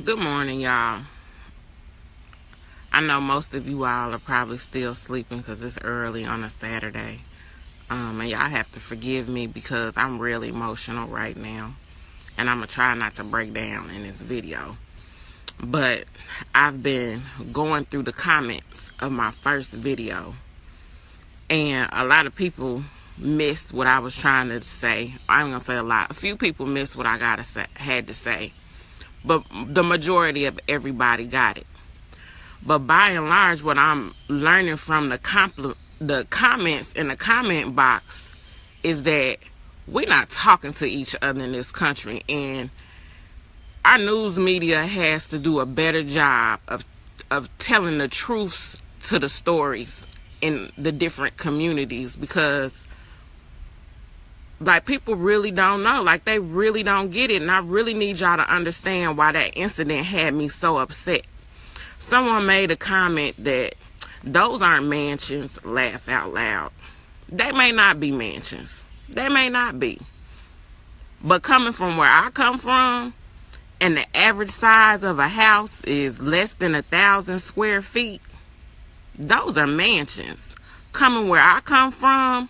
Good morning, y'all. I know most of you all are probably still sleeping because it's early on a Saturday. And y'all have to forgive me because I'm really emotional right now. And I'm going to try not to break down in this video. But I've been going through the comments of my first video. And a lot of people missed what I was trying to say. I'm going to say a lot. A few people missed what I had to say. But the majority of everybody got it. But by and large, what I'm learning from the comments in the comment box is that we're not talking to each other in this country. And our news media has to do a better job of telling the truths to the stories in the different communities, because like, people really don't know. Like, they really don't get it. And I really need y'all to understand why that incident had me so upset. Someone made a comment that those aren't mansions. Laugh out loud. They may not be mansions. They may not be. But coming from where I come from, and the average size of a house is less than 1,000 square feet, those are mansions. Coming where I come from,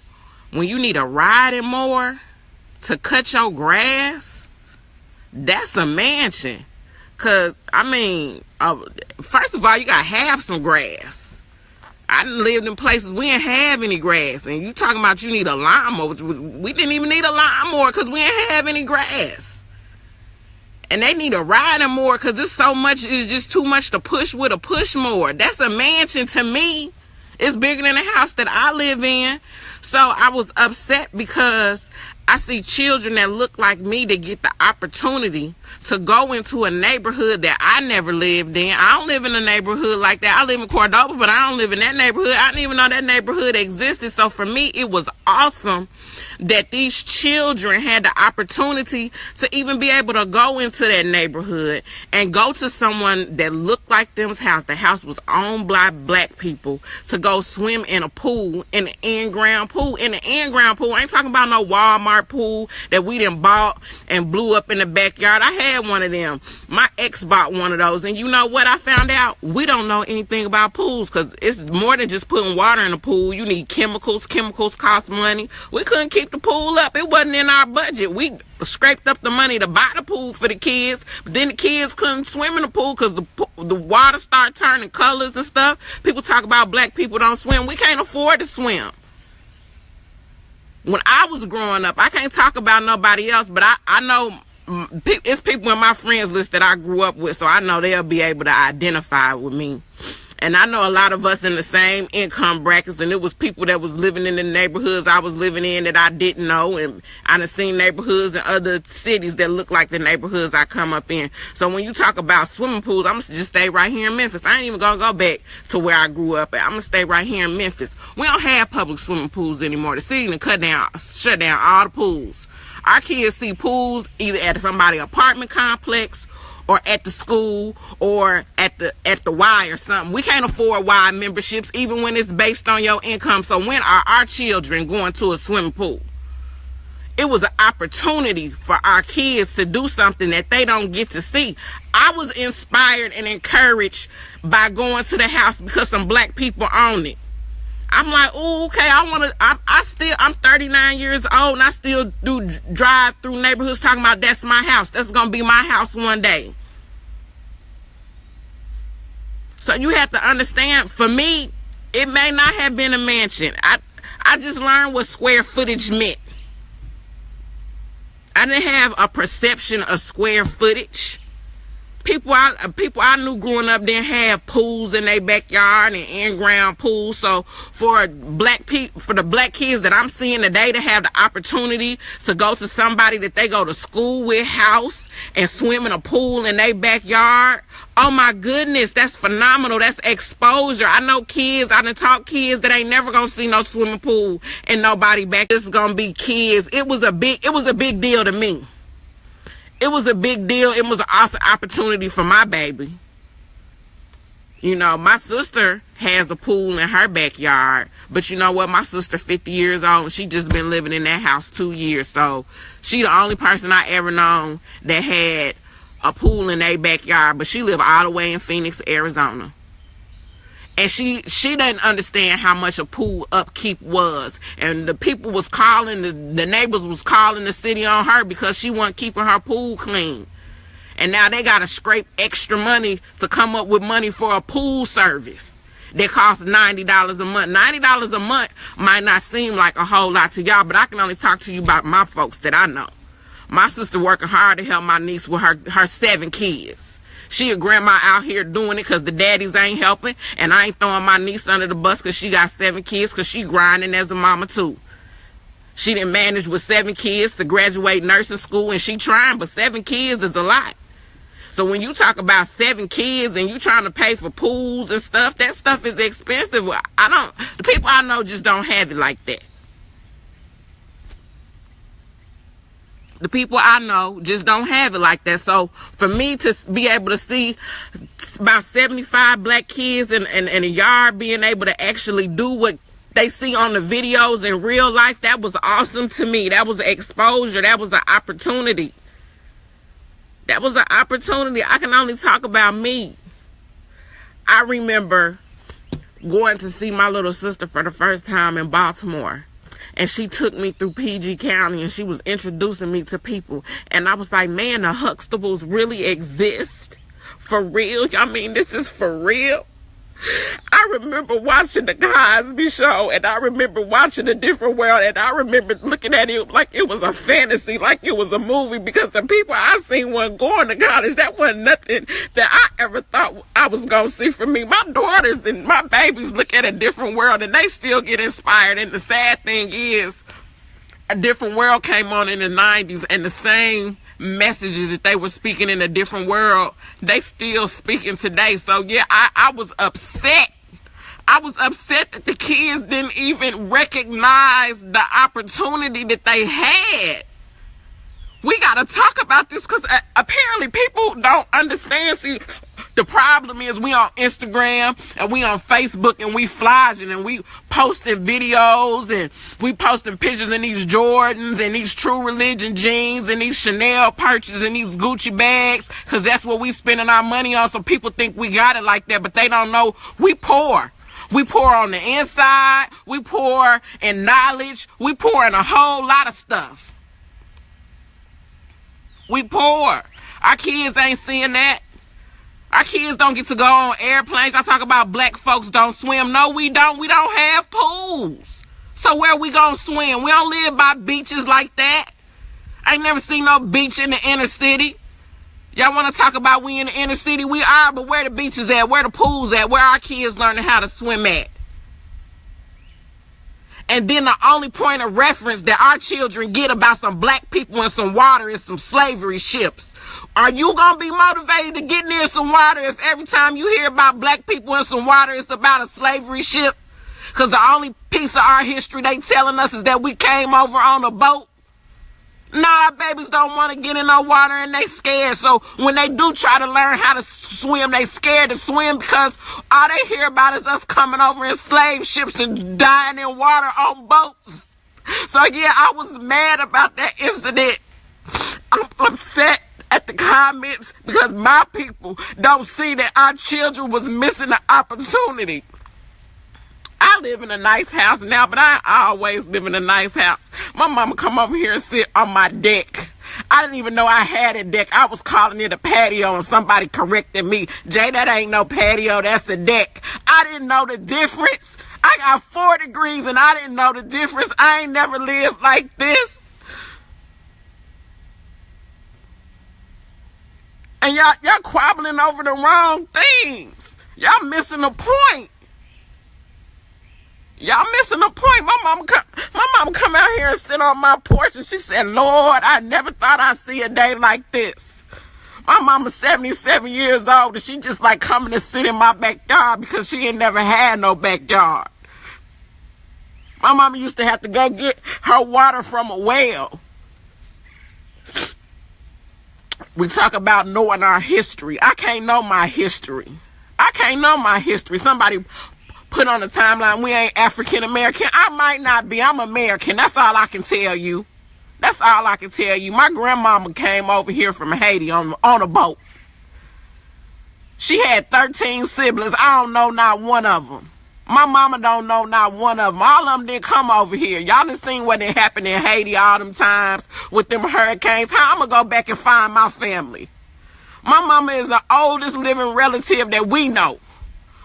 when you need a riding mower to cut your grass, that's a mansion. Because, I mean, first of all, you got to have some grass. I done lived in places we didn't have any grass. And you talking about you need a lawnmower. We didn't even need a lawnmower because we didn't have any grass. And they need a riding mower because it's just too much to push with a push mower. That's a mansion to me. It's bigger than the house that I live in. So I was upset because I see children that look like me that get the opportunity to go into a neighborhood that I never lived in. I don't live in a neighborhood like that. I live in Cordoba, but I don't live in that neighborhood. I didn't even know that neighborhood existed. So for me, it was awesome that these children had the opportunity to even be able to go into that neighborhood and go to someone that looked like them's house. The house was owned by black people, to go swim in a pool, in the in-ground pool. In the in-ground pool, I ain't talking about no Walmart pool that we done bought and blew up in the backyard. I had one of them. My ex bought one of those. And you know what I found out? We don't know anything about pools, because it's more than just putting water in a pool. You need chemicals. Chemicals cost money. We couldn't keep the pool up. It wasn't in our budget. We scraped up the money to buy the pool for the kids, but then the kids couldn't swim in the pool because the water started turning colors and stuff. People talk about black people don't swim. We can't afford to swim. When I was growing up, I can't talk about nobody else, but I know it's people in my friends list that I grew up with, so I know they'll be able to identify with me. And I know a lot of us in the same income brackets, and it was people that was living in the neighborhoods I was living in that I didn't know, and I done seen neighborhoods in other cities that look like the neighborhoods I come up in. So when you talk about swimming pools, I'm going to just stay right here in Memphis. I ain't even going to go back to where I grew up at. I'm going to stay right here in Memphis. We don't have public swimming pools anymore. The city done shut down all the pools. Our kids see pools either at somebody's apartment complex, or at the school, or at the Y or something. We can't afford Y memberships, even when it's based on your income. So when are our children going to a swimming pool? It was an opportunity for our kids to do something that they don't get to see. I was inspired and encouraged by going to the house because some black people own it. I'm like, oh, okay, I'm 39 years old, and I still do drive through neighborhoods talking about that's my house. That's going to be my house one day. So you have to understand, for me, it may not have been a mansion. I just learned what square footage meant. I didn't have a perception of square footage. People I knew growing up didn't have pools in their backyard and in-ground pools. So for the black kids that I'm seeing today to have the opportunity to go to somebody that they go to school with house and swim in a pool in their backyard, oh my goodness, that's phenomenal. That's exposure. I know kids, I done taught kids that ain't never gonna see no swimming pool and nobody back. This is gonna be kids. It was a big deal to me. It was a big deal. It was an awesome opportunity for my baby. You know, my sister has a pool in her backyard, but you know what? My sister 50 years old, and she just been living in that house 2 years. So she the only person I ever known that had a pool in their backyard, but she lived all the way in Phoenix, Arizona. And she didn't understand how much a pool upkeep was. And the people was calling, the neighbors was calling the city on her because she wasn't keeping her pool clean. And now they got to scrape extra money to come up with money for a pool service that costs $90 a month. $90 a month might not seem like a whole lot to y'all, but I can only talk to you about my folks that I know. My sister working hard to help my niece with her 7 kids. She a grandma out here doing it because the daddies ain't helping. And I ain't throwing my niece under the bus because she got 7 kids, because she grinding as a mama too. She didn't manage with 7 kids to graduate nursing school, and she trying, but 7 kids is a lot. So when you talk about 7 kids and you trying to pay for pools and stuff, that stuff is expensive. The people I know just don't have it like that. The people I know just don't have it like that. So for me to be able to see about 75 black kids in a yard being able to actually do what they see on the videos in real life, that was awesome to me. That was exposure. That was an opportunity. That was an opportunity. I can only talk about me. I remember going to see my little sister for the first time in Baltimore. And she took me through PG County and she was introducing me to people. And I was like, man, the Huxtables really exist? For real? I mean, this is for real? I remember watching the Cosby Show, and I remember watching A Different World, and I remember looking at it like it was a fantasy, like it was a movie, because the people I seen weren't going to college. That wasn't nothing that I ever thought I was going to see from me. My daughters and my babies look at A Different World, and they still get inspired. And the sad thing is, A Different World came on in the 90s, and the same messages that they were speaking in A Different World, they still speaking today. So yeah, I was upset. I was upset that the kids didn't even recognize the opportunity that they had. We got to talk about this because apparently people don't understand. See, the problem is we on Instagram and we on Facebook and we flogging and we posting videos and we posting pictures in these Jordans and these True Religion jeans and these Chanel purchases and these Gucci bags, because that's what we spending our money on. So people think we got it like that, but they don't know we poor. We poor on the inside. We poor in knowledge. We poor in a whole lot of stuff. We poor. Our kids ain't seeing that. Our kids don't get to go on airplanes. I talk about black folks don't swim. No, we don't. We don't have pools. So where we gonna swim? We don't live by beaches like that. I ain't never seen no beach in the inner city. Y'all want to talk about we in the inner city? We are, but where the beaches at? Where the pools at? Where our kids learning how to swim at? And then the only point of reference that our children get about some black people and some water is some slavery ships. Are you going to be motivated to get near some water if every time you hear about black people and some water, it's about a slavery ship? Because the only piece of our history they telling us is that we came over on a boat. Nah, our babies don't want to get in no water and they scared. So when they do try to learn how to swim, they scared to swim because all they hear about is us coming over in slave ships and dying in water on boats. So yeah, I was mad about that incident. I'm upset at the comments because my people don't see that our children was missing the opportunity. I live in a nice house now, but I always live in a nice house. My mama come over here and sit on my deck. I didn't even know I had a deck. I was calling it a patio and somebody corrected me. Jay, that ain't no patio, that's a deck. I didn't know the difference. I got 4 degrees and I didn't know the difference. I ain't never lived like this. And y'all quabbling over the wrong things. Y'all missing the point. Y'all missing the point. My mom come out here and sit on my porch and she said, Lord, I never thought I'd see a day like this. My mama's 77 years old and she just like coming to sit in my backyard because she ain't never had no backyard. My mama used to have to go get her water from a well. We talk about knowing our history. I can't know my history. I can't know my history. Somebody put on the timeline, we ain't African American. I might not be. I'm American. That's all I can tell you. That's all I can tell you. My grandmama came over here from Haiti on a boat. She had 13 siblings. I don't know not one of them. My mama don't know not one of them. All of them didn't come over here. Y'all done seen what done happened in Haiti all them times with them hurricanes. How I'm going to go back and find my family? My mama is the oldest living relative that we know.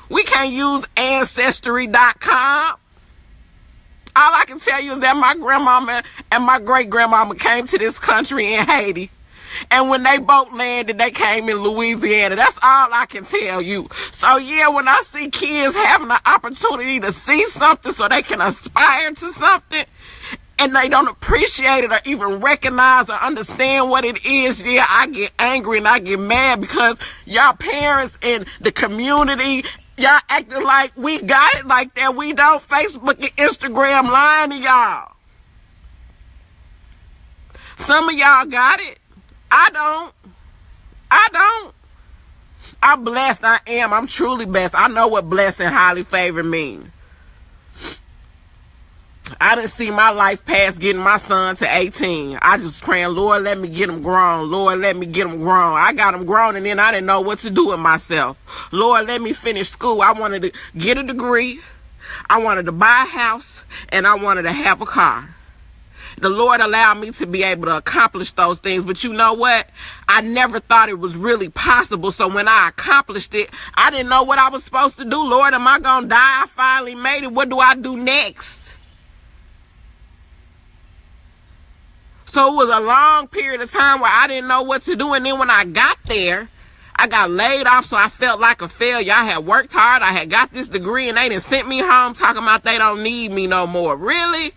We can't use Ancestry.com. All I can tell you is that my grandmama and my great-grandmama came to this country in Haiti. And when they both landed, they came in Louisiana. That's all I can tell you. So, yeah, when I see kids having the opportunity to see something so they can aspire to something, and they don't appreciate it or even recognize or understand what it is, yeah, I get angry and I get mad because y'all parents in the community, y'all acting like we got it like that. We don't. Facebook and Instagram lying to y'all. Some of y'all got it. I don't. I'm blessed. I am. I'm truly blessed. I know what blessed and highly favored mean. I didn't see my life past getting my son to 18. I just praying, Lord, let me get him grown. Lord, let me get him grown. I got him grown, and then I didn't know what to do with myself. Lord, let me finish school. I wanted to get a degree. I wanted to buy a house, and I wanted to have a car. The Lord allowed me to be able to accomplish those things. But you know what? I never thought it was really possible. So when I accomplished it, I didn't know what I was supposed to do. Lord, am I going to die? I finally made it. What do I do next? So it was a long period of time where I didn't know what to do. And then when I got there, I got laid off, so I felt like a failure. I had worked hard. I had got this degree, and they done sent me home talking about they don't need me no more. Really?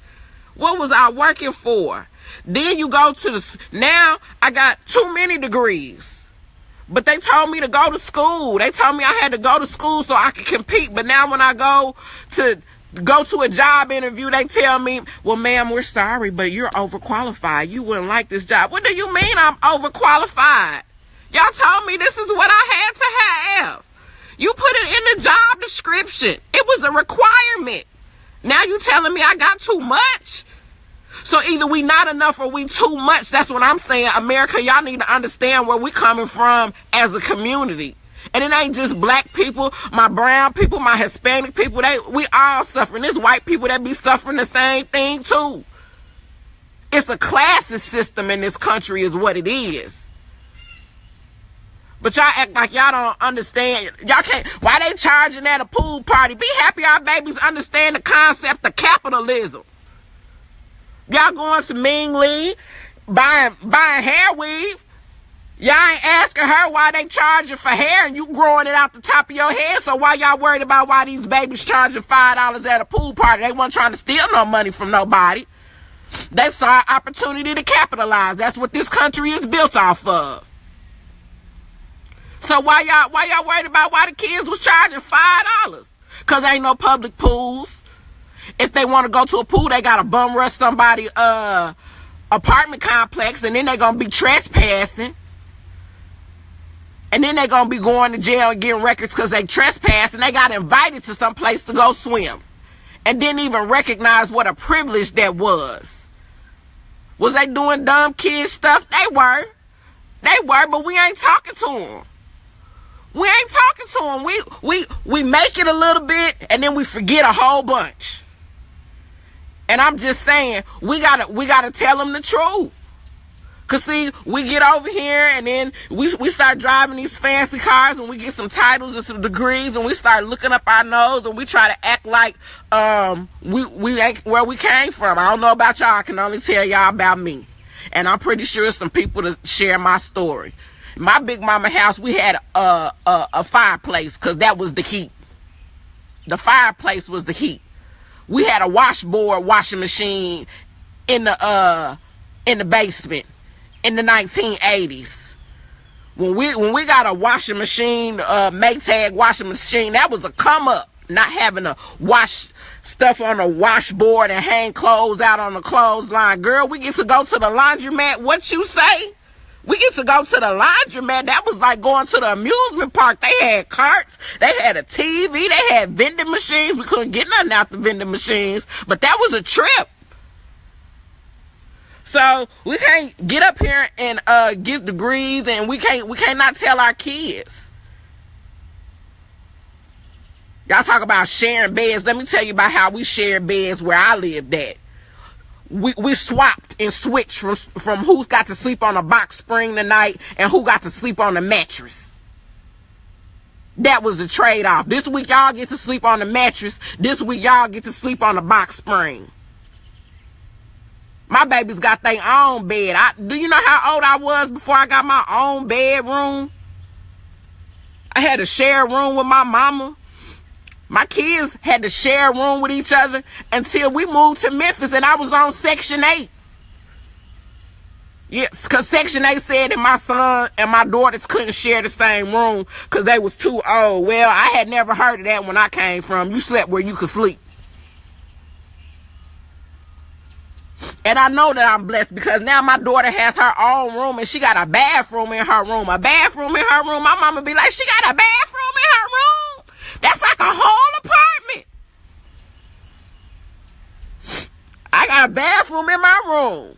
What was I working for? Then you go to now I got too many degrees. But they told me to go to school. They told me I had to go to school so I could compete. But now when I go to a job interview, they tell me, well, ma'am, we're sorry, but you're overqualified. You wouldn't like this job. What do you mean I'm overqualified? Y'all told me this is what I had to have. You put it in the job description. It was a requirement. Now you telling me I got too much? So either we not enough or we too much. That's what I'm saying. America, y'all need to understand where we coming from as a community. And it ain't just black people, my brown people, my Hispanic people. We all suffering. There's white people that be suffering the same thing too. It's a classist system in this country is what it is. But y'all act like y'all don't understand. Y'all can't. Why they charging at a pool party? Be happy our babies understand the concept of capitalism. Y'all going to Ming Lee, buying hair weave. Y'all ain't asking her why they charging for hair and you growing it out the top of your head. So why y'all worried about why these babies charging $5 at a pool party? They weren't trying to steal no money from nobody. They saw an opportunity to capitalize. That's what this country is built off of. So why y'all worried about why the kids was charging $5? Because ain't no public pools. If they want to go to a pool, they got to bum rush somebody apartment complex, and then they're going to be trespassing. And then they're going to be going to jail and getting records because they trespassed, and they got invited to some place to go swim. And didn't even recognize what a privilege that was. Was they doing dumb kid stuff? They were, but we ain't talking to them. We ain't talking to them. We make it a little bit, and then we forget a whole bunch. And I'm just saying, we gotta tell them the truth. Cause see, we get over here and then we start driving these fancy cars and we get some titles and some degrees and we start looking up our nose and we try to act like we ain't where we came from. I don't know about y'all. I can only tell y'all about me. And I'm pretty sure some people to share my story. My big mama house, we had a fireplace because that was the heat. The fireplace was the heat. We had a washing machine in the basement in the 1980s. When we got a washing machine, Maytag washing machine, that was a come up. Not having to wash stuff on a washboard and hang clothes out on the clothesline. Girl, we get to go to the laundromat. What you say? We get to go to the laundromat. That was like going to the amusement park. They had carts. They had a TV. They had vending machines. We couldn't get nothing out the vending machines. But that was a trip. So we can't get up here and get degrees, and we cannot tell our kids. Y'all talk about sharing beds. Let me tell you about how we shared beds where I lived at. We swapped and switched from who got to sleep on a box spring tonight and who got to sleep on the mattress. That was the trade-off. This week y'all get to sleep on the mattress. This week y'all get to sleep on the box spring. My babies got their own bed. Do you know how old I was before I got my own bedroom? I had to share a room with my mama. My kids had to share a room with each other until we moved to Memphis, and I was on Section 8. Yes, because Section 8 said that my son and my daughters couldn't share the same room because they was too old. Well, I had never heard of that when I came from. You slept where you could sleep. And I know that I'm blessed because now my daughter has her own room and she got a bathroom in her room. A bathroom in her room. My mama be like, she got a bathroom in her room? That's like a whole apartment. I got a bathroom in my room.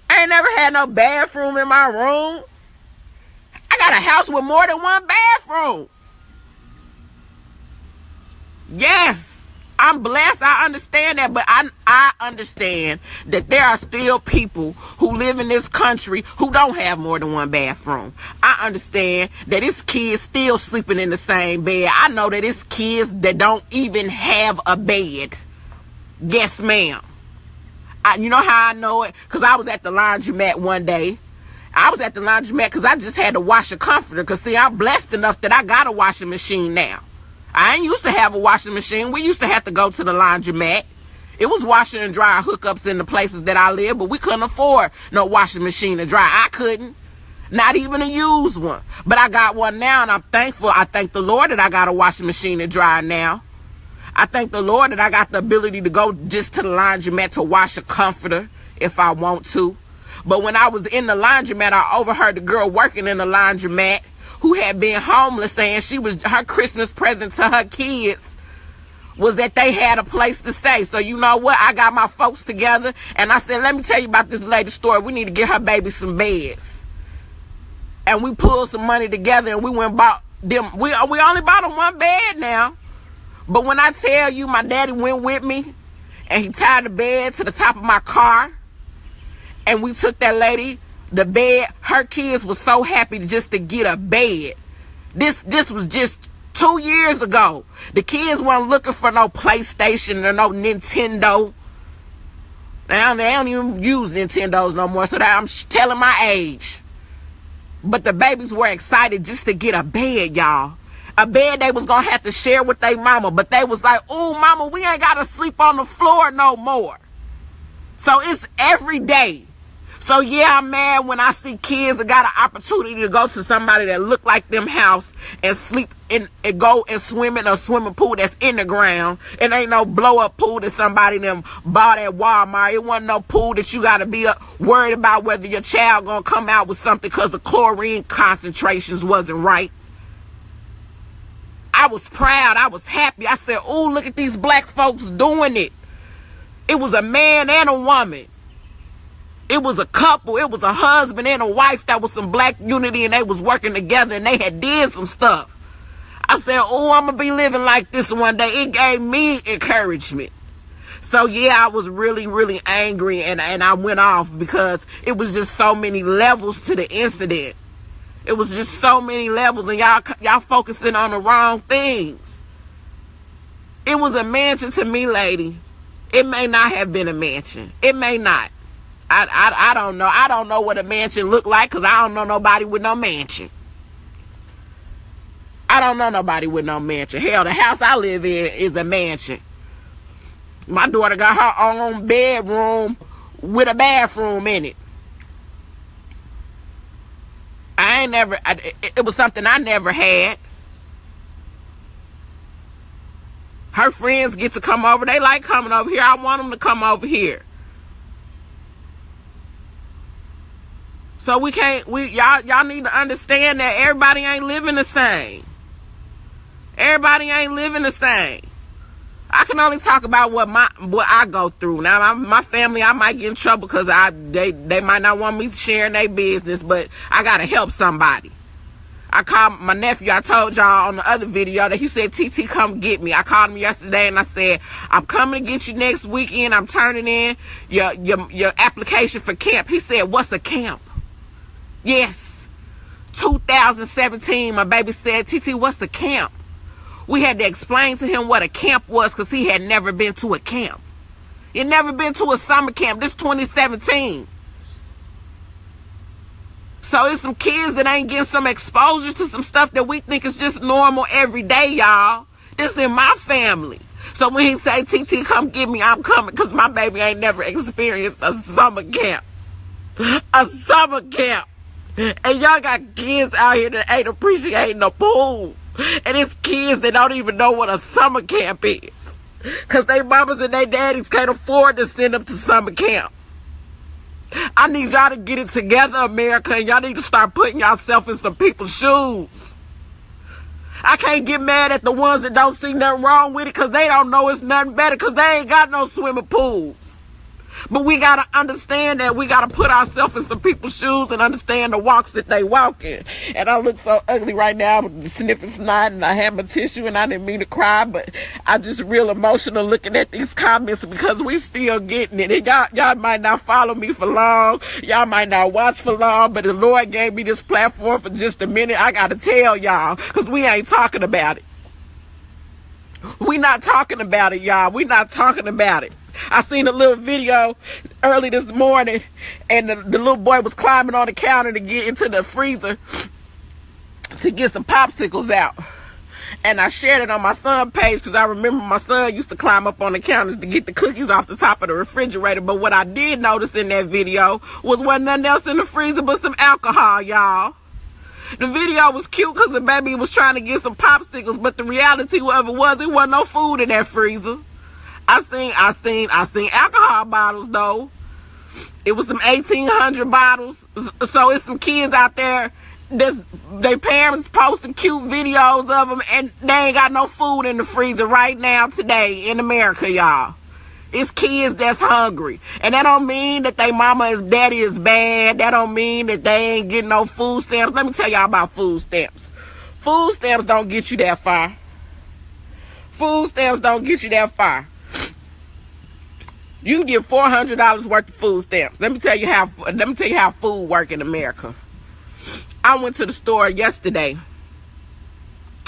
I ain't never had no bathroom in my room. I got a house with more than one bathroom. Yes. I'm blessed. I understand that, but I understand that there are still people who live in this country who don't have more than one bathroom. I understand that it's kids still sleeping in the same bed. I know that it's kids that don't even have a bed. Yes, ma'am. You know how I know it? Because I was at the laundromat one day. I was at the laundromat because I just had to wash a comforter. Because, see, I'm blessed enough that I got a washing machine now. I ain't used to have a washing machine. We used to have to go to the laundromat. It was washing and drying hookups in the places that I live, but we couldn't afford no washing machine to dry. I couldn't. Not even a used one. But I got one now, and I'm thankful. I thank the Lord that I got a washing machine to dry now. I thank the Lord that I got the ability to go just to the laundromat to wash a comforter if I want to. But when I was in the laundromat, I overheard the girl working in the laundromat who had been homeless saying her Christmas present to her kids was that they had a place to stay. So you know what? I got my folks together and I said, let me tell you about this lady's story. We need to get her baby some beds. And we pulled some money together and we went and bought them. We only bought them one bed now. But when I tell you my daddy went with me and he tied the bed to the top of my car and we took that lady the bed, her kids was so happy just to get a bed. This was just 2 years ago. The kids weren't looking for no PlayStation or no Nintendo. Now they don't even use Nintendos no more, so that I'm telling my age. But the babies were excited just to get a bed, y'all. A bed they was gonna have to share with their mama, but they was like, "Ooh, mama, we ain't gotta sleep on the floor no more." So it's every day. So yeah, I'm mad when I see kids that got an opportunity to go to somebody that look like them house and sleep in and go and swim in a swimming pool that's in the ground. It ain't no blow up pool that somebody them bought at Walmart. It wasn't no pool that you gotta be worried about whether your child gonna come out with something because the chlorine concentrations wasn't right. I was proud. I was happy. I said, "Ooh, look at these black folks doing it." It was a man and a woman. It was a couple. It was a husband and a wife that was some black unity, and they was working together, and they had did some stuff. I said, "Oh, I'm going to be living like this one day." It gave me encouragement. So, yeah, I was really, really angry, and I went off because it was just so many levels to the incident. It was just so many levels, and y'all focusing on the wrong things. It was a mansion to me, lady. It may not have been a mansion. It may not. I don't know. I don't know what a mansion looked like because I don't know nobody with no mansion. I don't know nobody with no mansion. Hell, the house I live in is a mansion. My daughter got her own bedroom with a bathroom in it. It was something I never had. Her friends get to come over. They like coming over here. I want them to come over here. So y'all need to understand that everybody ain't living the same. Everybody ain't living the same. I can only talk about what I go through. Now, my family, I might get in trouble because they might not want me sharing their business, but I gotta help somebody. I called my nephew. I told y'all on the other video that he said, TT, come get me. I called him yesterday and I said, I'm coming to get you next weekend. I'm turning in your application for camp. He said, what's a camp? Yes. 2017, my baby said, TT, what's the camp? We had to explain to him what a camp was because he had never been to a camp. He had never been to a summer camp. This 2017. So it's some kids that ain't getting some exposure to some stuff that we think is just normal every day, y'all. This in my family. So when he say, TT, come get me, I'm coming, because my baby ain't never experienced a summer camp. A summer camp. And y'all got kids out here that ain't appreciating the pool. And it's kids that don't even know what a summer camp is. Because they mamas and they daddies can't afford to send them to summer camp. I need y'all to get it together, America, and y'all need to start putting yourself in some people's shoes. I can't get mad at the ones that don't see nothing wrong with it because they don't know it's nothing better because they ain't got no swimming pools. But we got to understand that we got to put ourselves in some people's shoes and understand the walks that they walk in. And I look so ugly right now. I'm sniffing snot and I have my tissue and I didn't mean to cry, but I just real emotional looking at these comments because we still getting it. And y'all might not follow me for long. Y'all might not watch for long, but the Lord gave me this platform for just a minute. I got to tell y'all because we ain't talking about it. We not talking about it, y'all. We not talking about it. I seen a little video early this morning, and the little boy was climbing on the counter to get into the freezer to get some popsicles out. And I shared it on my son's page because I remember my son used to climb up on the counters to get the cookies off the top of the refrigerator. But what I did notice in that video wasn't nothing else in the freezer but some alcohol, y'all. The video was cute because the baby was trying to get some popsicles, but the reality of it wasn't no food in that freezer. I seen alcohol bottles though. It was some 1,800 bottles. So it's some kids out there their parents posting cute videos of them and they ain't got no food in the freezer right now today in America, y'all. It's kids that's hungry. And that don't mean that they mama and daddy is bad. That don't mean that they ain't getting no food stamps. Let me tell y'all about food stamps. Food stamps don't get you that far. Food stamps don't get you that far. You can get $400 worth of food stamps. Let me tell you how food work in America. I went to the store yesterday.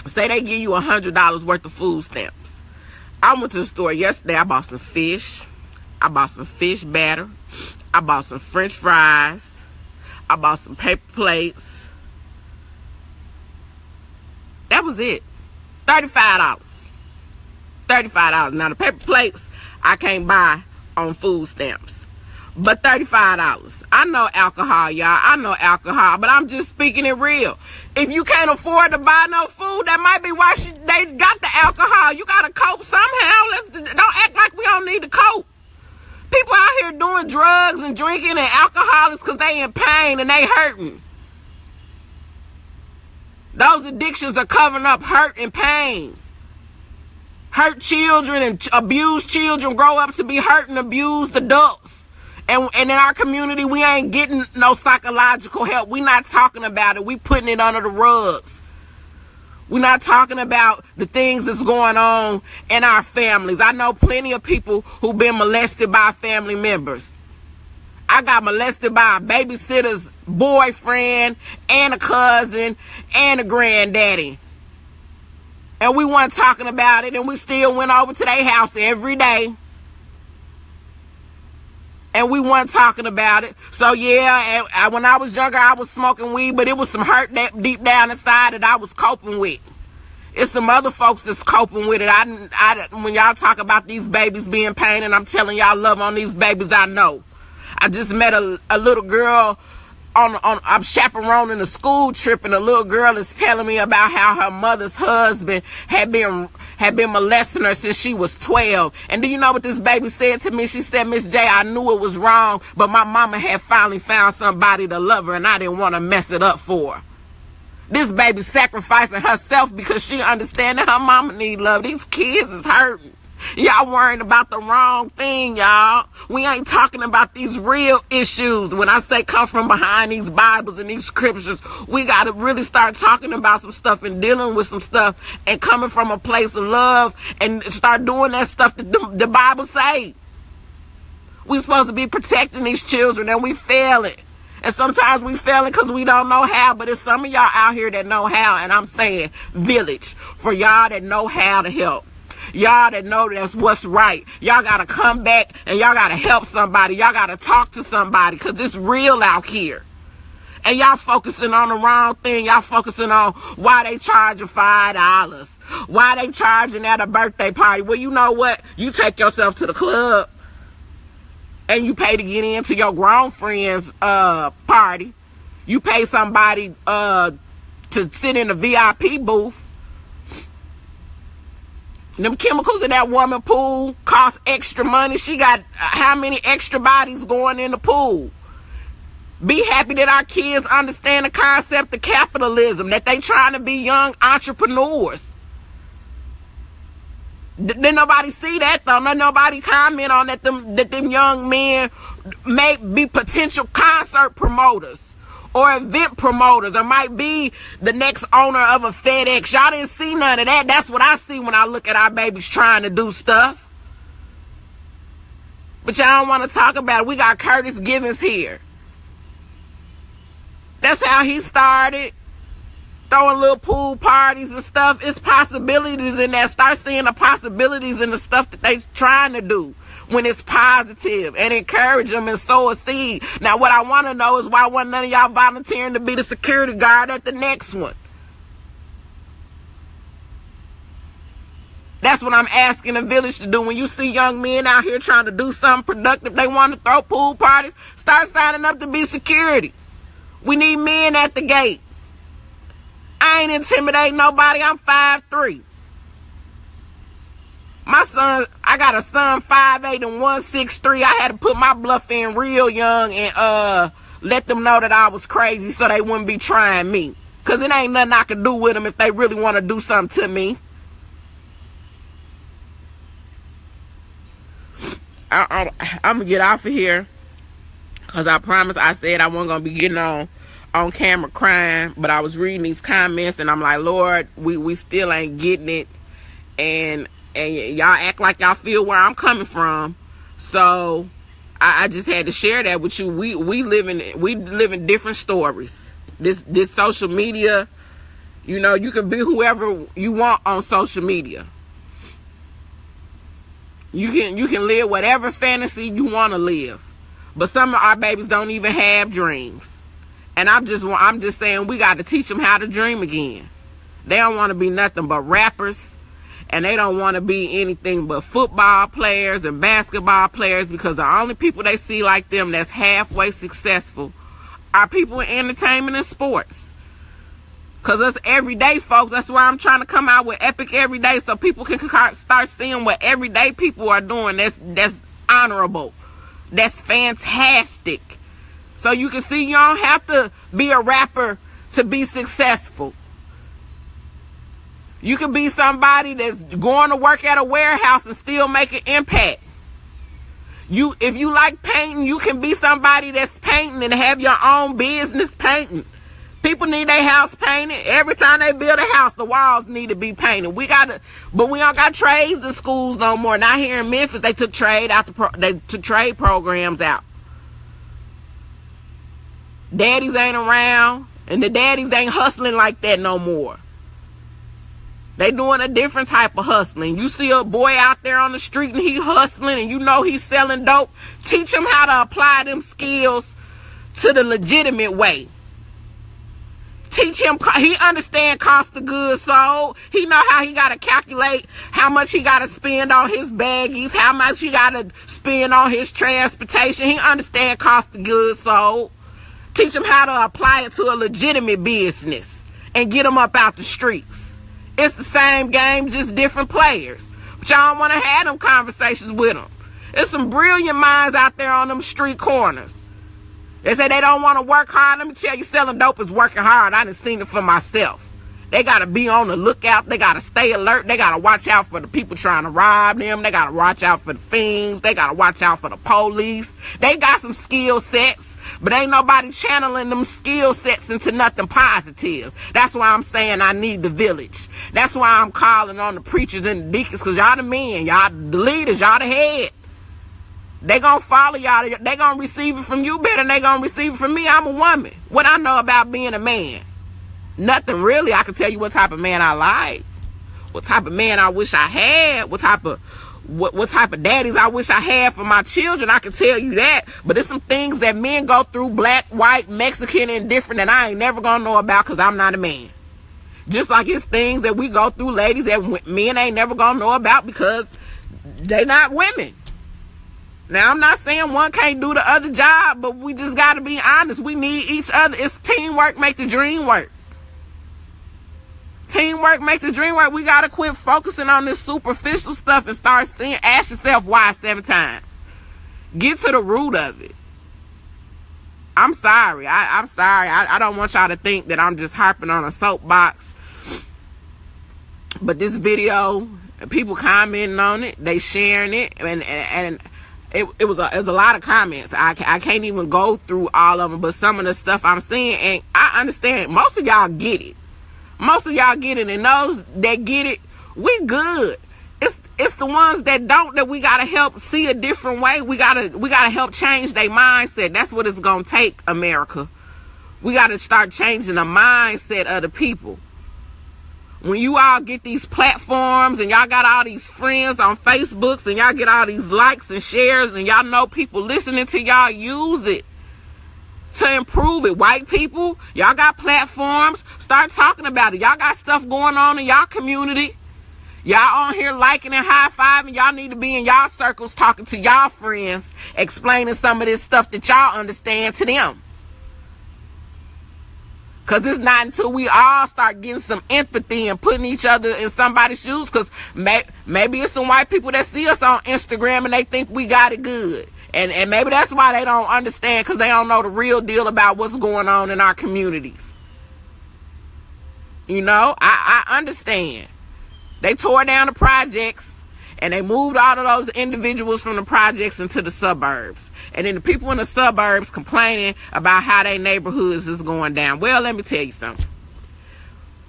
Say they give you $100 worth of food stamps. I went to the store yesterday. I bought some fish. I bought some fish batter. I bought some French fries. I bought some paper plates. That was it. $35. $35. Now the paper plates I can't buy on food stamps, but $35. I know alcohol, y'all. I know alcohol, but I'm just speaking it real. If you can't afford to buy no food, that might be why they got the alcohol. You gotta cope somehow. Don't act like we don't need to cope. People out here doing drugs and drinking and alcoholics because they in pain and they hurting. Those addictions are covering up hurt and pain. Hurt children and abused children grow up to be hurt and abused adults. And in our community, we ain't getting no psychological help. We not talking about it. We putting it under the rugs. We're not talking about the things that's going on in our families. I know plenty of people who've been molested by family members. I got molested by a babysitter's boyfriend and a cousin and a granddaddy. And we weren't talking about it, and we still went over to their house every day. And we weren't talking about it. So yeah, when I was younger, I was smoking weed, but it was some hurt deep down inside that I was coping with. It's some other folks that's coping with it. When y'all talk about these babies being pain, and I'm telling y'all love on these babies, I know. I just met a little girl I'm chaperoning a school trip, and a little girl is telling me about how her mother's husband had been molesting her since she was 12. And do you know what this baby said to me? She said, Miss J, I knew it was wrong, but my mama had finally found somebody to love her, and I didn't want to mess it up for her. This baby sacrificing herself because she understands that her mama need love. These kids is hurting. Y'all worrying about the wrong thing, y'all. We ain't talking about these real issues. When I say come from behind these Bibles and these scriptures, we got to really start talking about some stuff and dealing with some stuff and coming from a place of love and start doing that stuff that the Bible say. We supposed to be protecting these children and we fail it. And sometimes we fail it because we don't know how, but it's some of y'all out here that know how, and I'm saying village, for y'all that know how to help. Y'all that know that's what's right. Y'all got to come back and y'all got to help somebody. Y'all got to talk to somebody because it's real out here. And y'all focusing on the wrong thing. Y'all focusing on why they charging $5. Why they charging at a birthday party. Well, you know what? You take yourself to the club and you pay to get into your grown friend's party. You pay somebody to sit in the VIP booth. Them chemicals in that woman pool cost extra money. She got how many extra bodies going in the pool? Be happy that our kids understand the concept of capitalism, that they trying to be young entrepreneurs. Didn't nobody see that though? Nobody comment on that them young men may be potential concert promoters or event promoters, or might be the next owner of a FedEx. Y'all didn't see none of that. That's what I see when I look at our babies trying to do stuff. But y'all don't want to talk about it. We got Curtis Givens here. That's how he started. Throwing little pool parties and stuff. It's possibilities in that. Start seeing the possibilities in the stuff that they trying to do when it's positive, and encourage them and sow a seed. Now, what I want to know is why wasn't none of y'all volunteering to be the security guard at the next one? That's what I'm asking the village to do. When you see young men out here trying to do something productive, they want to throw pool parties, start signing up to be security. We need men at the gate. I ain't intimidating nobody. I'm 5'3". My son, I got a son 5'8" and 163. I had to put my bluff in real young and let them know that I was crazy so they wouldn't be trying me. Because it ain't nothing I can do with them if they really want to do something to me. I'm going to get off of here. Because I promised, I said I wasn't going to be getting on camera crying. But I was reading these comments and I'm like, Lord, we still ain't getting it. And y'all act like y'all feel where I'm coming from. So I just had to share that with you. We live in different stories. This social media, you know, you can be whoever you want on social media. You can live whatever fantasy you want to live. But some of our babies don't even have dreams. And I'm just saying we got to teach them how to dream again. They don't want to be nothing but rappers. And they don't want to be anything but football players and basketball players, because the only people they see like them that's halfway successful are people in entertainment and sports. Because us everyday folks, that's why I'm trying to come out with Epic Everyday, so people can start seeing what everyday people are doing that's honorable, that's fantastic. So you can see you don't have to be a rapper to be successful. You can be somebody that's going to work at a warehouse and still make an impact. If you like painting, you can be somebody that's painting and have your own business painting. People need their house painted. Every time they build a house, the walls need to be painted. But we don't got trades in schools no more. Not here in Memphis, they took trade programs out. Daddies ain't around, and the daddies ain't hustling like that no more. They doing a different type of hustling. You see a boy out there on the street and he hustling and you know he's selling dope. Teach him how to apply them skills to the legitimate way. Teach him, he understand cost of goods sold. He know how he got to calculate how much he got to spend on his baggies, how much he got to spend on his transportation. He understand cost of goods sold. Teach him how to apply it to a legitimate business and get him up out the streets. It's the same game, just different players. But y'all don't want to have them conversations with them. There's some brilliant minds out there on them street corners. They say they don't want to work hard. Let me tell you, selling dope is working hard. I done seen it for myself. They got to be on the lookout. They got to stay alert. They got to watch out for the people trying to rob them. They got to watch out for the fiends. They got to watch out for the police. They got some skill sets, but ain't nobody channeling them skill sets into nothing positive. That's why I'm saying I need the village. That's why I'm calling on the preachers and the deacons, because y'all the men, y'all the leaders, y'all the head. They gonna follow y'all. They gonna receive it from you better than they gonna receive it from me. I'm a woman. What I know about being a man? Nothing really. I can tell you what type of man I like, what type of man I wish I had, what type of daddies I wish I had for my children. I can tell you that. But there's some things that men go through, black, white, Mexican, and different, that I ain't never gonna know about because I'm not a man. Just like it's things that we go through, ladies, that men ain't never gonna know about because they not women. Now, I'm not saying one can't do the other job, but we just got to be honest. We need each other. It's teamwork make the dream work. Teamwork make the dream work. We got to quit focusing on this superficial stuff and start saying, ask yourself why 7 times. Get to the root of it. I'm sorry. I'm sorry. I don't want y'all to think that I'm just harping on a soapbox. But this video, people commenting on it, they sharing it, and it was a lot of comments. I can't even go through all of them, but some of the stuff I'm seeing, and I understand most of y'all get it. Most of y'all get it, and those that get it, we good. It's the ones that don't that we gotta help see a different way. We gotta help change their mindset. That's what it's gonna take, America. We gotta start changing the mindset of the people. When you all get these platforms and y'all got all these friends on Facebooks and y'all get all these likes and shares and y'all know people listening to y'all, use it to improve it. White people, y'all got platforms, start talking about it. Y'all got stuff going on in y'all community. Y'all on here liking and high-fiving. Y'all need to be in y'all circles talking to y'all friends, explaining some of this stuff that y'all understand to them. Because it's not until we all start getting some empathy and putting each other in somebody's shoes. Because maybe it's some white people that see us on Instagram and they think we got it good. And maybe that's why they don't understand, because they don't know the real deal about what's going on in our communities. You know, I understand. They tore down the projects and they moved all of those individuals from the projects into the suburbs. And then the people in the suburbs complaining about how their neighborhoods is going down. Well, let me tell you something.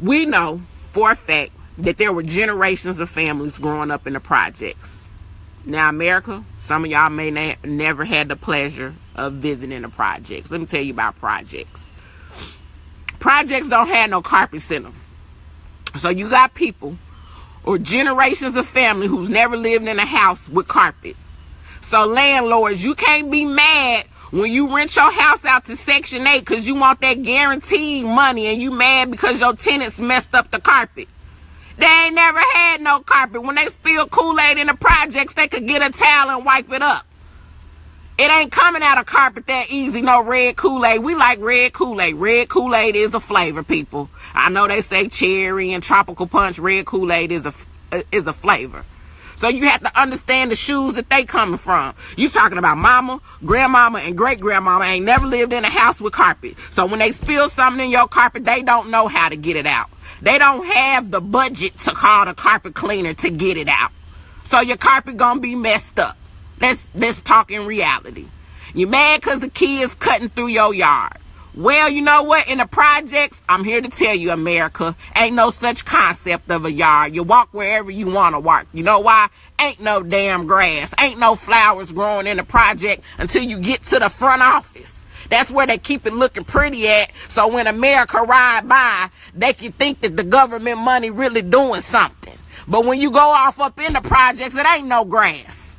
We know for a fact that there were generations of families growing up in the projects. Now, America, some of y'all may never had the pleasure of visiting the projects. Let me tell you about projects. Projects don't have no carpets in them. So you got people or generations of family who's never lived in a house with carpet. So landlords, you can't be mad when you rent your house out to Section 8 because you want that guaranteed money, and you mad because your tenants messed up the carpet. They ain't never had no carpet. When they spill Kool-Aid in the projects, they could get a towel and wipe it up. It ain't coming out of carpet that easy, no red Kool-Aid. We like red Kool-Aid. Red Kool-Aid is a flavor, people. I know they say cherry and tropical punch. Red Kool-Aid is a flavor. So you have to understand the shoes that they coming from. You talking about mama, grandmama, and great-grandmama ain't never lived in a house with carpet. So when they spill something in your carpet, they don't know how to get it out. They don't have the budget to call the carpet cleaner to get it out. So your carpet gonna be messed up. Let's talk in reality. You mad because the kids cutting through your yard. Well, you know what? In the projects, I'm here to tell you, America, ain't no such concept of a yard. You walk wherever you want to walk. You know why? Ain't no damn grass. Ain't no flowers growing in the project until you get to the front office. That's where they keep it looking pretty at. So when America ride by, they can think that the government money really doing something. But when you go off up in the projects, it ain't no grass.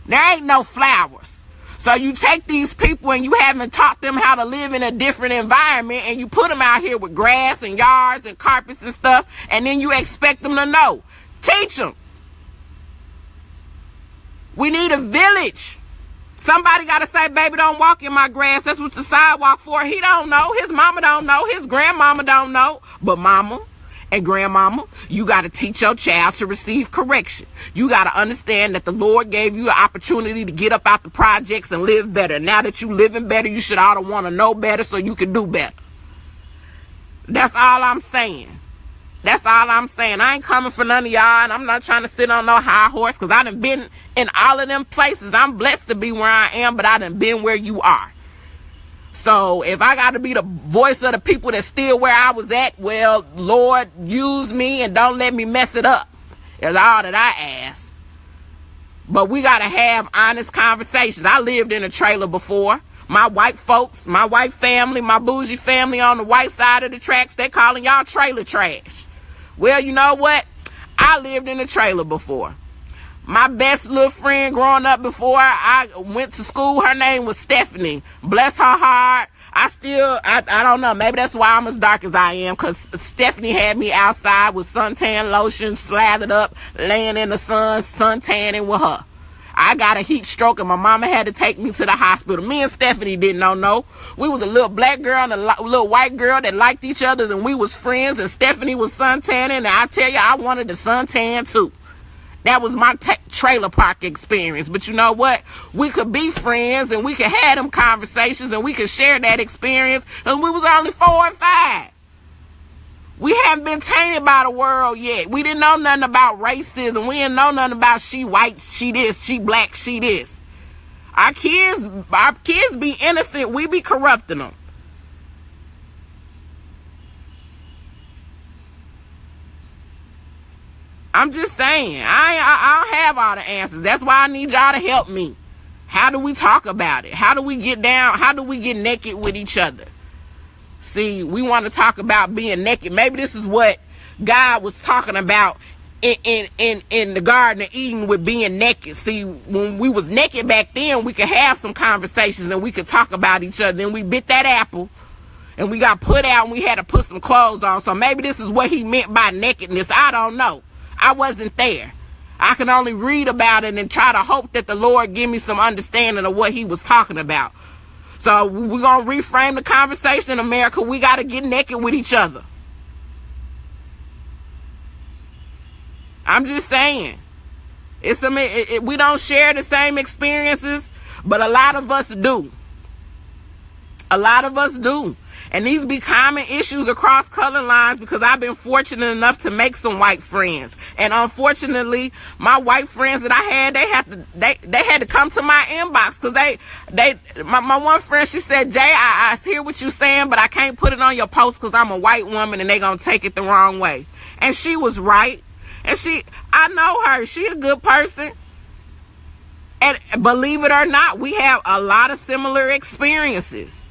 There ain't no flowers. So you take these people and you haven't taught them how to live in a different environment, and you put them out here with grass and yards and carpets and stuff, and then you expect them to know. Teach them. We need a village. Somebody got to say, baby, don't walk in my grass. That's what the sidewalk for. He don't know. His mama don't know. His grandmama don't know. But mama and grandmama, you got to teach your child to receive correction. You got to understand that the Lord gave you an opportunity to get up out the projects and live better. Now that you living better, you should ought to want to know better so you can do better. That's all I'm saying. That's all I'm saying. I ain't coming for none of y'all, and I'm not trying to sit on no high horse, because I done been in all of them places. I'm blessed to be where I am, but I done been where you are. So if I got to be the voice of the people that's still where I was at, well, Lord, use me and don't let me mess it up. Is all that I ask. But we got to have honest conversations. I lived in a trailer before. My white folks, my white family, my bougie family on the white side of the tracks, they calling y'all trailer trash. Well, you know what? I lived in a trailer before. My best little friend growing up before I went to school, her name was Stephanie. Bless her heart. I don't know. Maybe that's why I'm as dark as I am, because Stephanie had me outside with suntan lotion slathered up, laying in the sun, tanning with her. I got a heat stroke and my mama had to take me to the hospital. Me and Stephanie didn't know. We was a little black girl and a little white girl that liked each other, and we was friends, and Stephanie was suntanning, and I tell you, I wanted the suntan too. That was my trailer park experience. But you know what? We could be friends, and we could have them conversations, and we could share that experience, and we was only 4 and 5. We haven't been tainted by the world yet. We didn't know nothing about racism. We didn't know nothing about she white, she this, she black, she this. Our kids be innocent. We be corrupting them. I'm just saying. I don't have all the answers. That's why I need y'all to help me. How do we talk about it? How do we get down? How do we get naked with each other? See, we want to talk about being naked. Maybe this is what God was talking about in the Garden of Eden with being naked. See, when we was naked back then, we could have some conversations and we could talk about each other. Then we bit that apple and we got put out and we had to put some clothes on. So maybe this is what he meant by nakedness. I don't know. I wasn't there. I can only read about it and try to hope that the Lord give me some understanding of what he was talking about. So we're going to reframe the conversation in America. We got to get naked with each other. I'm just saying. We don't share the same experiences, but a lot of us do. A lot of us do. And these be common issues across color lines, because I've been fortunate enough to make some white friends. And unfortunately, my white friends that I had, they had to come to my inbox, because my one friend, she said, Jay, I hear what you're saying, but I can't put it on your post because I'm a white woman and they gonna take it the wrong way. And she was right. And I know her. She a good person. And believe it or not, we have a lot of similar experiences.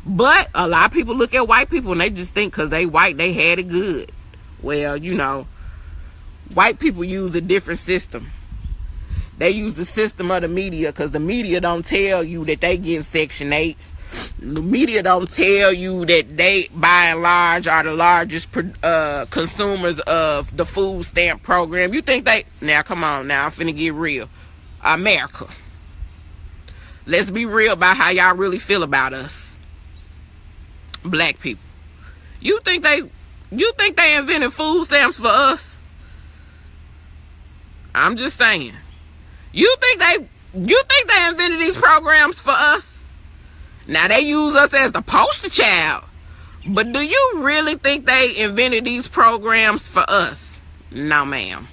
But a lot of people look at white people and they just think because they white, they had it good. Well, you know, white people use a different system. They use the system of the media, because the media don't tell you that they get Section 8. The media don't tell you that they, by and large, are the largest consumers of the food stamp program. You think they... Now, come on now. I'm finna get real. America. Let's be real about how y'all really feel about us. Black people. You think they invented food stamps for us? I'm just saying. You think they invented these programs for us? Now they use us as the poster child. But do you really think they invented these programs for us? No, ma'am.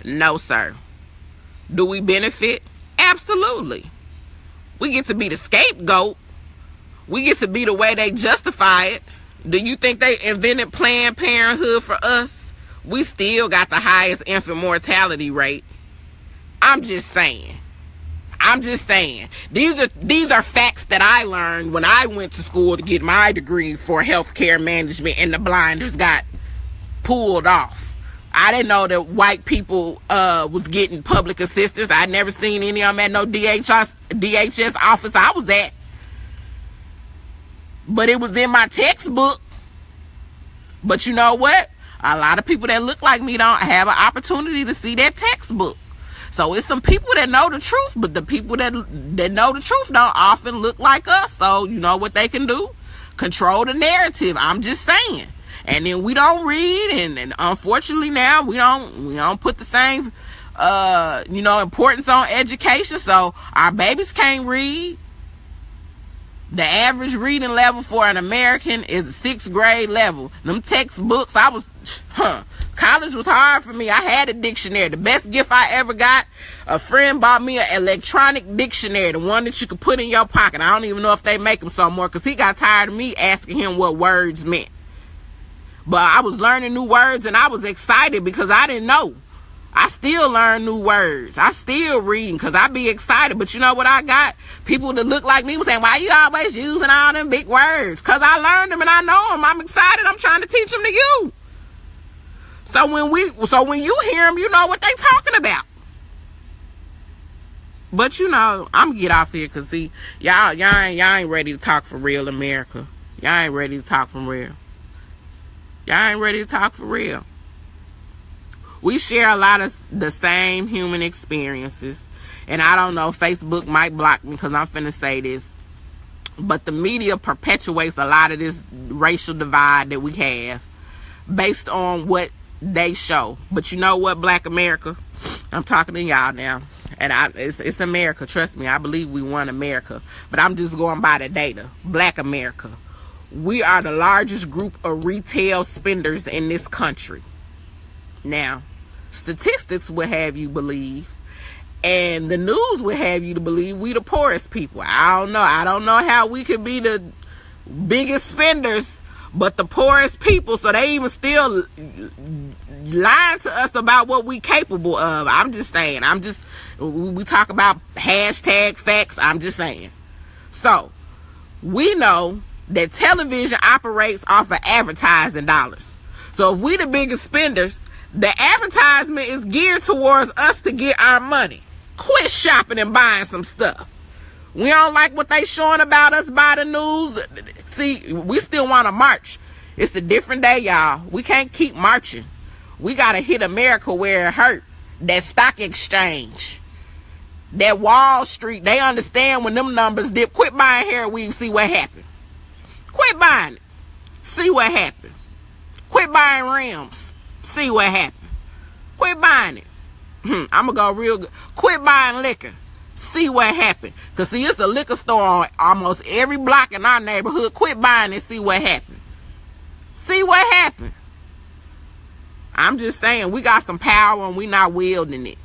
No, sir. Do we benefit? Absolutely. We get to be the scapegoat. We get to be the way they justify it. Do you think they invented Planned Parenthood for us? We still got the highest infant mortality rate. I'm just saying. These are facts that I learned when I went to school to get my degree for healthcare management, and the blinders got pulled off. I didn't know that white people was getting public assistance. I never seen any of them at no DHS office I was at. But it was in my textbook. But you know what? A lot of people that look like me don't have an opportunity to see that textbook. So it's some people that know the truth, but the people that know the truth don't often look like us. So you know what they can do? Control the narrative. I'm just saying. And then we don't read, and unfortunately now we don't put the same importance on education. So our babies can't read. The average reading level for an American is a 6th grade level. Them textbooks, college was hard for me. I had a dictionary. The best gift I ever got, a friend bought me an electronic dictionary, the one that you could put in your pocket. I don't even know if they make them so more, because he got tired of me asking him what words meant. But I was learning new words, and I was excited because I didn't know. I still learn new words. I still reading because I be excited. But you know what I got? People that look like me was saying, why you always using all them big words? Because I learned them and I know them. I'm excited. I'm trying to teach them to you. So when you hear them, you know what they talking about. But you know, I'm going to get off here because see, y'all ain't ready to talk for real, America. Y'all ain't ready to talk for real. Y'all ain't ready to talk for real. We share a lot of the same human experiences. And I don't know, Facebook might block me because I'm finna say this. But the media perpetuates a lot of this racial divide that we have based on what they show. But you know what, Black America? I'm talking to y'all now. And it's America, trust me. I believe we won America. But I'm just going by the data. Black America. We are the largest group of retail spenders in this country. Now, statistics will have you believe, and the news will have you to believe we the poorest people. I don't know how we could be the biggest spenders but the poorest people, so they even still lying to us about what we capable of. I'm just saying. We talk about hashtag facts. I'm just saying. So we know that television operates off of advertising dollars. So if we the biggest spenders, the advertisement is geared towards us to get our money. Quit shopping and buying some stuff. We don't like what they showing about us by the news. See, we still want to march. It's a different day, y'all. We can't keep marching. We got to hit America where it hurt. That stock exchange. That Wall Street. They understand when them numbers dip. Quit buying hair weave. See what happened. Quit buying it. See what happened. Quit buying rims. See what happened. Quit buying it. I'm going to go real good. Quit buying liquor. See what happened. Because, see, it's a liquor store on almost every block in our neighborhood. Quit buying it. See what happened. See what happened. I'm just saying, we got some power and we not wielding it.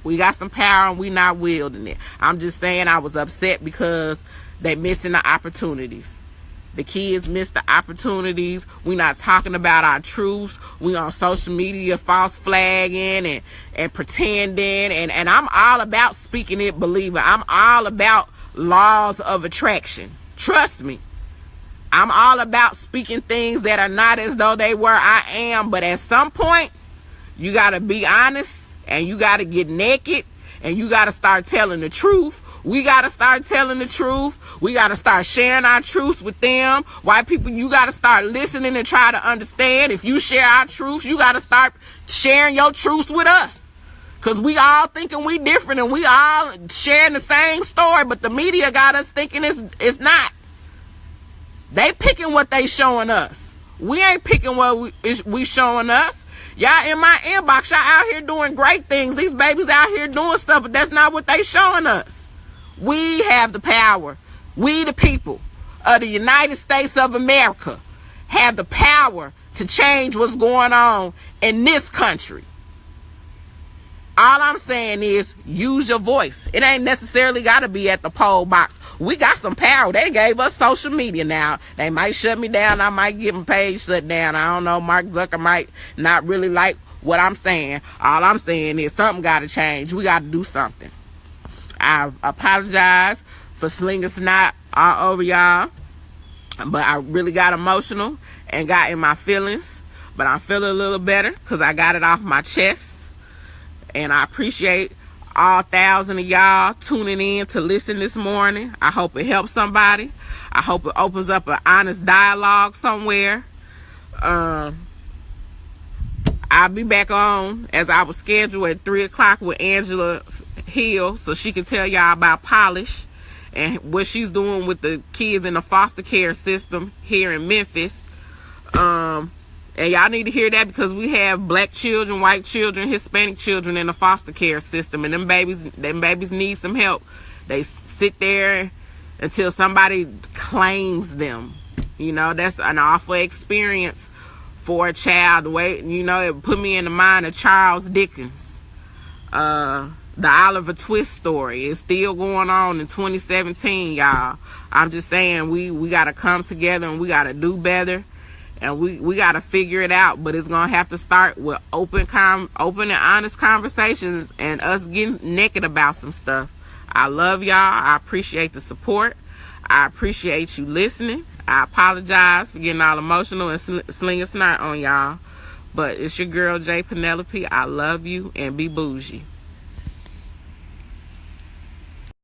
We got some power and we not wielding it. I'm just saying I was upset because they missing the opportunities. The kids miss the opportunities. We not talking about our truths. We on social media false flagging and pretending. And I'm all about speaking it, believing. I'm all about laws of attraction. Trust me. I'm all about speaking things that are not as though they were. I am. But at some point, you got to be honest and you got to get naked and you got to start telling the truth. We got to start telling the truth. We got to start sharing our truths with them. White people, you got to start listening and try to understand. If you share our truths, you got to start sharing your truths with us. Because we all thinking we different and we all sharing the same story. But the media got us thinking it's not. They picking what they showing us. We ain't picking what we showing us. Y'all in my inbox, y'all out here doing great things. These babies out here doing stuff, but that's not what they showing us. We have the power. We, the people of the United States of America, have the power to change what's going on in this country. All I'm saying is use your voice. It ain't necessarily got to be at the poll box. We got some power. They gave us social media now. They might shut me down. I might get my page shut down. I don't know. Mark Zucker might not really like what I'm saying. All I'm saying is something got to change. We got to do something. I apologize for slinging snot all over y'all. But I really got emotional and got in my feelings. But I'm feeling a little better because I got it off my chest. And I appreciate all 1,000 of y'all tuning in to listen this morning. I hope it helps somebody. I hope it opens up an honest dialogue somewhere. I'll be back on as I was scheduled at 3 o'clock with Angela Hill so she can tell y'all about Polish and what she's doing with the kids in the foster care system here in Memphis. And y'all need to hear that because we have black children, white children, Hispanic children in the foster care system. And them babies need some help. They sit there until somebody claims them. You know, that's an awful experience for a child. Wait, you know, it put me in the mind of Charles Dickens. The Oliver Twist story is still going on in 2017, y'all. I'm just saying, we got to come together and we got to do better. And we got to figure it out. But it's going to have to start with open and honest conversations and us getting naked about some stuff. I love y'all. I appreciate the support. I appreciate you listening. I apologize for getting all emotional and slinging snot on y'all. But it's your girl, J. Penelope. I love you, and be bougie.